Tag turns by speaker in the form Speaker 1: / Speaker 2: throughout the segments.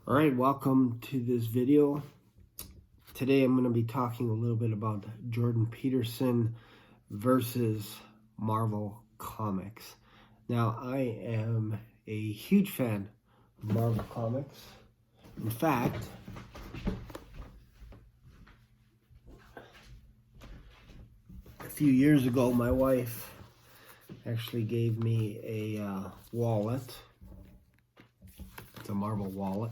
Speaker 1: All right, welcome to this video. Today I'm going to be talking a little bit about Jordan Peterson versus Marvel Comics. Now, I am a huge fan of Marvel Comics. In fact, a few years ago, my wife actually gave me a wallet. It's a Marvel wallet.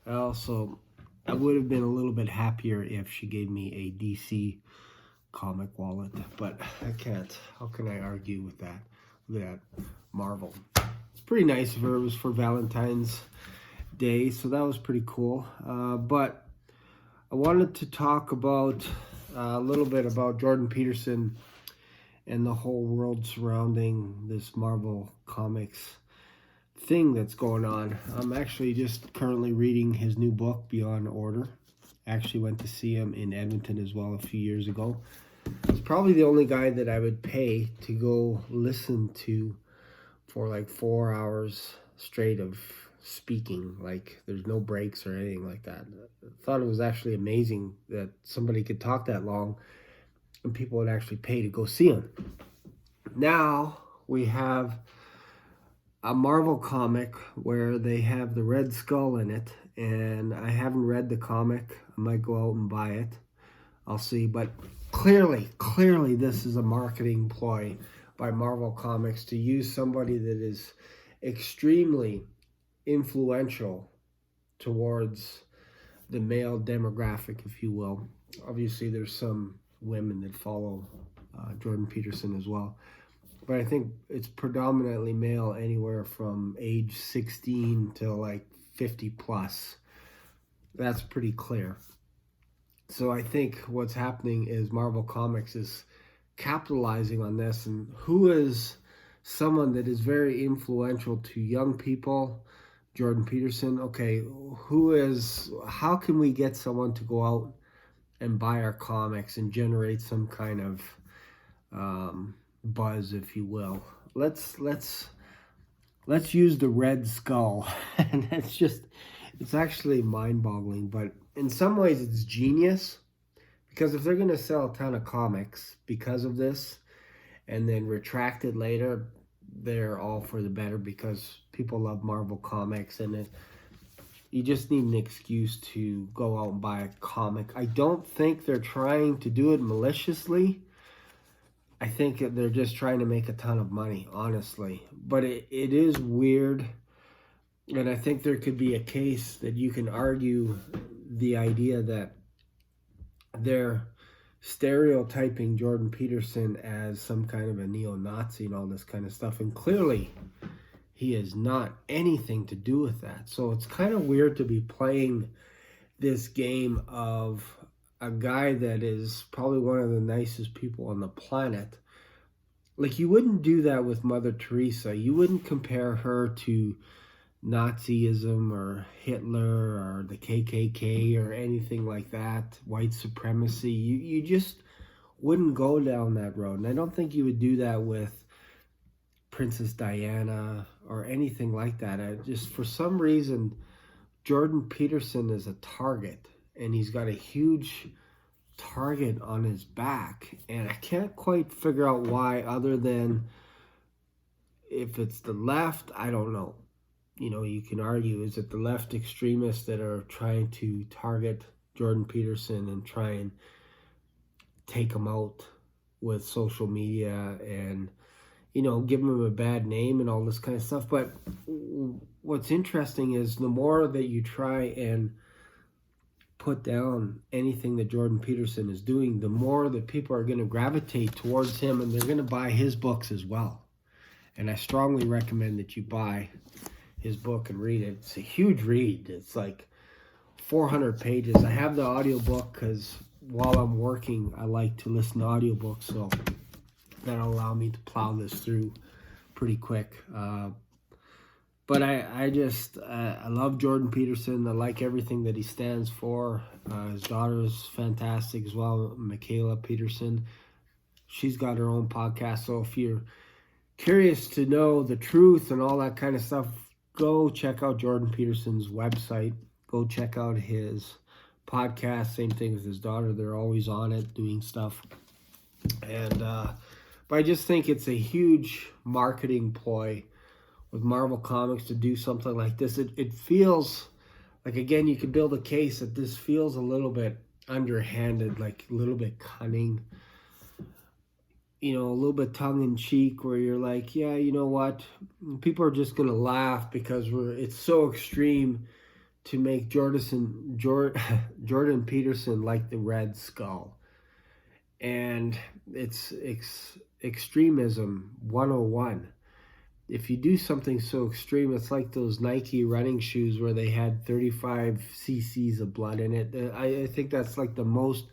Speaker 1: I would have been a little bit happier if she gave me a DC comic wallet, but I can't. How can I argue with that? Look at that, Marvel. It's pretty nice of her. It was for Valentine's Day, so that was pretty cool. But I wanted to talk about a little bit about Jordan Peterson and the whole world surrounding this Marvel Comics thing that's going on. I'm actually just currently reading his new book, Beyond Order. I actually went to see him in Edmonton as well a few years ago. He's probably the only guy that I would pay to go listen to for like 4 hours straight of speaking. Like there's no breaks or anything like that. I thought it was actually amazing that somebody could talk that long and people would actually pay to go see him. Now we have a Marvel comic where they have the Red Skull in it, and I haven't read the comic. I might go out and buy it. I'll see, but clearly this is a marketing ploy by Marvel Comics to use somebody that is extremely influential towards the male demographic, if you will. Obviously, there's some women that follow Jordan Peterson as well. But I think it's predominantly male, anywhere from age 16 to like 50 plus. That's pretty clear. So I think what's happening is Marvel Comics is capitalizing on this. And who is someone that is very influential to young people? Jordan Peterson. Okay, how can we get someone to go out and buy our comics and generate some kind of buzz, if you will? Let's use the Red Skull. And it's actually mind-boggling, but in some ways it's genius, because if they're going to sell a ton of comics because of this and then retract it later, they're all for the better, because people love Marvel Comics, and you just need an excuse to go out and buy a comic. I don't think they're trying to do it maliciously. I think they're just trying to make a ton of money, honestly. But it is weird. And I think there could be a case that you can argue the idea that they're stereotyping Jordan Peterson as some kind of a neo-Nazi and all this kind of stuff. And clearly, he has not anything to do with that. So it's kind of weird to be playing this game of a guy that is probably one of the nicest people on the planet. Like, you wouldn't do that with Mother Teresa. You wouldn't compare her to Nazism or Hitler or the KKK or anything like that, white supremacy. You just wouldn't go down that road. And I don't think you would do that with Princess Diana or anything like that. Just for some reason, Jordan Peterson is a target, and he's got a huge target on his back, and I can't quite figure out why, other than if it's the left. I don't know. You know, you can argue, is it the left extremists that are trying to target Jordan Peterson and try and take him out with social media and, you know, give him a bad name and all this kind of stuff. But what's interesting is the more that you try and put down anything that Jordan Peterson is doing, the more that people are going to gravitate towards him, and they're going to buy his books as well. And I strongly recommend that you buy his book and read it. It's a huge read. It's like 400 pages. I have the audiobook because while I'm working, I like to listen to audiobooks, so that'll allow me to plow this through pretty quick. But I love Jordan Peterson. I like everything that he stands for. His daughter is fantastic as well, Michaela Peterson. She's got her own podcast. So if you're curious to know the truth and all that kind of stuff, go check out Jordan Peterson's website. Go check out his podcast. Same thing with his daughter. They're always on it doing stuff. And but I just think it's a huge marketing ploy with Marvel Comics to do something like this. It feels like, again, you could build a case that this feels a little bit underhanded, like a little bit cunning, a little bit tongue-in-cheek, where you're like, yeah, you know what? People are just going to laugh because it's so extreme to make Jordan Peterson like the Red Skull. And it's extremism 101. If you do something so extreme, it's like those Nike running shoes where they had 35 cc's of blood in it. I think that's like the most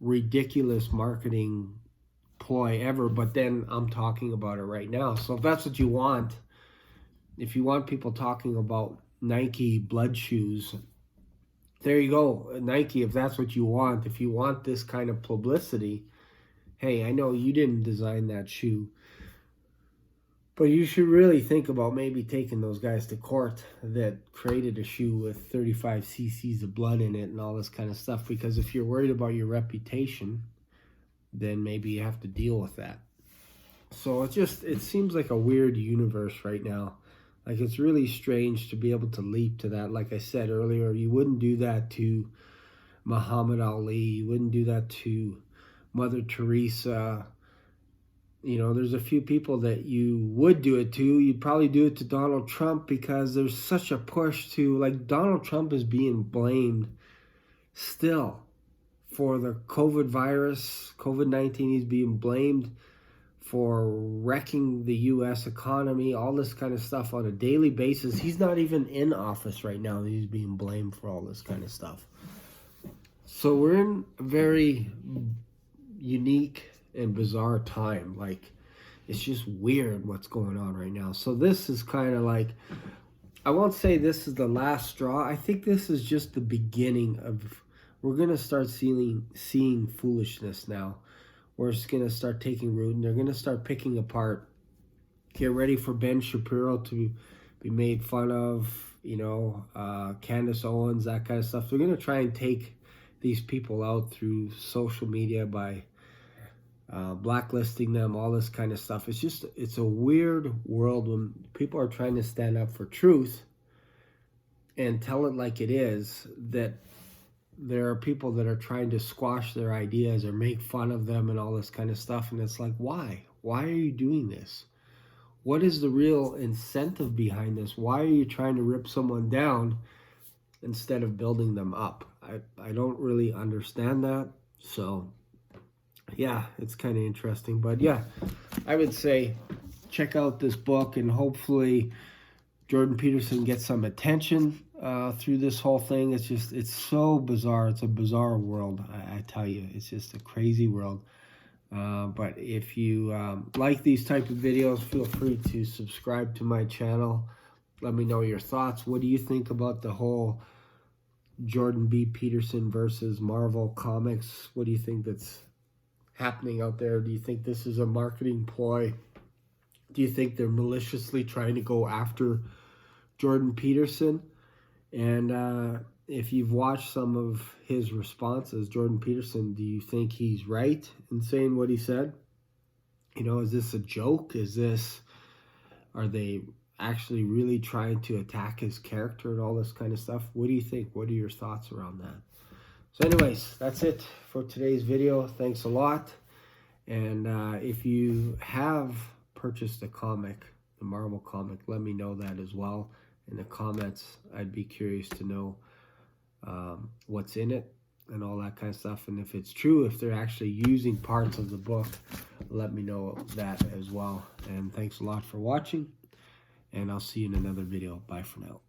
Speaker 1: ridiculous marketing ploy ever, but then I'm talking about it right now. So if that's what you want, if you want people talking about Nike blood shoes, there you go. Nike, if that's what you want, if you want this kind of publicity, hey, I know you didn't design that shoe, but you should really think about maybe taking those guys to court that created a shoe with 35 cc's of blood in it and all this kind of stuff, because if you're worried about your reputation, then maybe you have to deal with that. So it seems like a weird universe right now. Like, it's really strange to be able to leap to that. Like I said earlier, you wouldn't do that to Muhammad Ali. You wouldn't do that to Mother Teresa. There's a few people that you would do it to. You'd probably do it to Donald Trump, because there's such a push to, like, Donald Trump is being blamed still for the COVID-19. He's being blamed for wrecking the U.S. economy, all this kind of stuff on a daily basis. He's not even in office right now, and he's being blamed for all this kind of stuff. So we're in a very unique and bizarre time. Like, it's just weird what's going on right now. So this is kind of like, I won't say this is the last straw. I think this is just the beginning of, we're going to start seeing foolishness now. We're just going to start taking root, and they're going to start picking apart. Get ready for Ben Shapiro to be made fun of, Candace Owens, that kind of stuff. They're going to try and take these people out through social media by blacklisting them, all this kind of stuff. It's a weird world when people are trying to stand up for truth and tell it like it is, that there are people that are trying to squash their ideas or make fun of them and all this kind of stuff. And it's like, why? Why are you doing this? What is the real incentive behind this? Why are you trying to rip someone down instead of building them up? I don't really understand that. So yeah, it's kind of interesting. But yeah, I would say check out this book, and hopefully Jordan Peterson gets some attention through this whole thing. It's so bizarre. It's a bizarre world, I tell you. It's just a crazy world. But if you like these type of videos, feel free to subscribe to my channel. Let me know your thoughts. What do you think about the whole Jordan B. Peterson versus Marvel Comics? What do you think that's happening out there? Do you think this is a marketing ploy? Do you think they're maliciously trying to go after Jordan Peterson? And if you've watched some of his responses, Jordan Peterson, do you think he's right in saying what he said? Is this a joke? Are they actually really trying to attack his character and all this kind of stuff? What do you think? What are your thoughts around that? So anyways, that's it for today's video. Thanks a lot. And if you have purchased a comic, the Marvel comic, let me know that as well in the comments. I'd be curious to know what's in it and all that kind of stuff. And if it's true, if they're actually using parts of the book, let me know that as well. And thanks a lot for watching, and I'll see you in another video. Bye for now.